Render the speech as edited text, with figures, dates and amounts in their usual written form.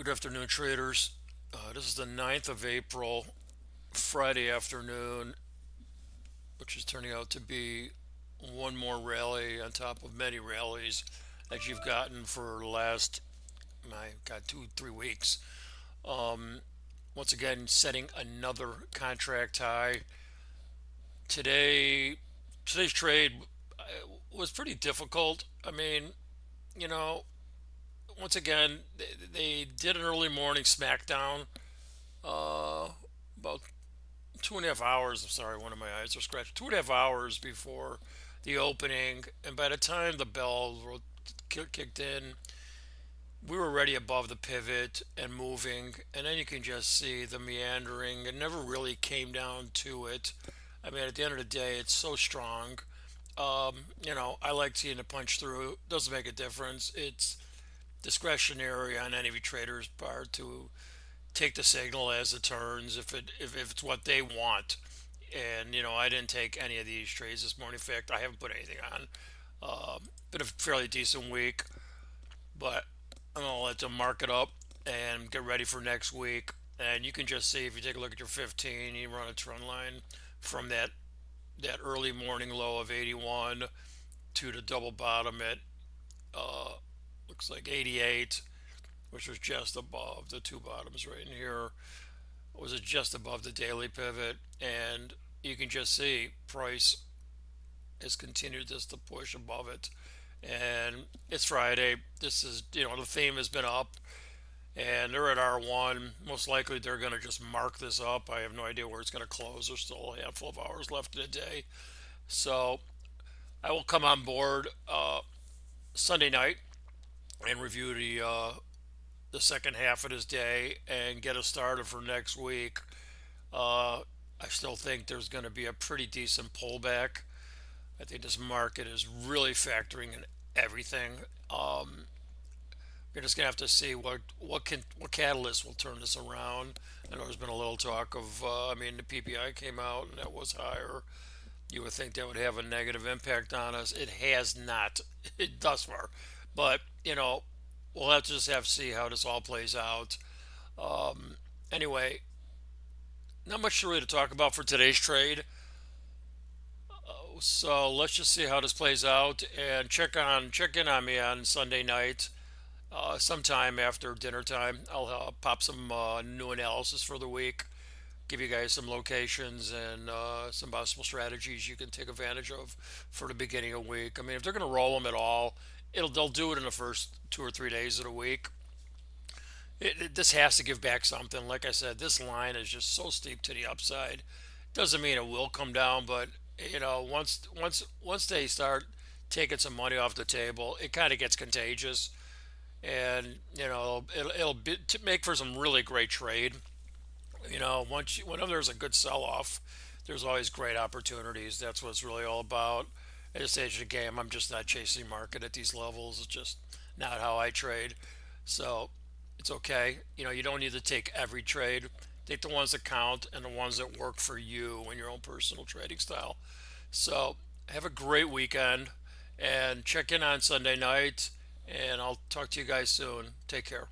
Good afternoon, traders. This is the 9th of April, Friday afternoon, which is turning out to be one more rally on top of many rallies that you've gotten for the last, my God, 2, 3 weeks. Um, Once again, setting another contract high. Today, today's trade was pretty difficult. You know, once again, they did an early morning SmackDown. Uh, about 2.5 hours. I'm sorry, one of my eyes are scratched. 2.5 hours before the opening, and by the time the bell kicked in, we were already above the pivot and moving. And then you can just see the meandering. It never really came down to it. I mean, at the end of the day, it's so strong. I like seeing it punch through. It doesn't make a difference. It's discretionary on any trader's part to take the signal as it turns if it's what they want. And I didn't take any of these trades this morning. In fact, I haven't put anything on. Been a fairly decent week, but I'm gonna let them mark it up and get ready for next week. And you can just see if you take a look at your 15, you run a trend line from that early morning low of 81 to the double bottom at uh, looks like 88, which was just above the two bottoms right in here. Was it just above the daily pivot? And you can just see price has continued just to push above it. And it's Friday. This is, the theme has been up and they're at R1. Most likely they're going to just mark this up. I have no idea where it's going to close. There's still a handful of hours left in the day. So I will come on board Sunday night and review the second half of this day and get us started for next week. Uh, I still think there's going to be a pretty decent pullback. I think this market is really factoring in everything. Um, we're just gonna have to see what catalyst will turn this around. I know there's been a little talk of. The PPI came out and that was higher. You would think that would have a negative impact on us. It has not thus far, but we'll have to just have to see how this all plays out. Um, anyway, not much really to talk about for today's trade. So let's just see how this plays out and check in on me on Sunday night, sometime after dinner time. I'll pop some new analysis for the week, give you guys some locations and some possible strategies you can take advantage of for the beginning of the week. I mean, if they're going to roll them at all, they'll do it in the first 2 or 3 days of the week. This has to give back something. Like I said, this line is just so steep to the upside. Doesn't mean it will come down, but once they start taking some money off the table, it kind of gets contagious, and it'll to make for some really great trade. Whenever there's a good sell-off, there's always great opportunities. That's what it's really all about. At this stage of the game, I'm just not chasing market at these levels. It's just not how I trade. So it's okay. You don't need to take every trade. Take the ones that count and the ones that work for you and your own personal trading style. So have a great weekend and check in on Sunday night. And I'll talk to you guys soon. Take care.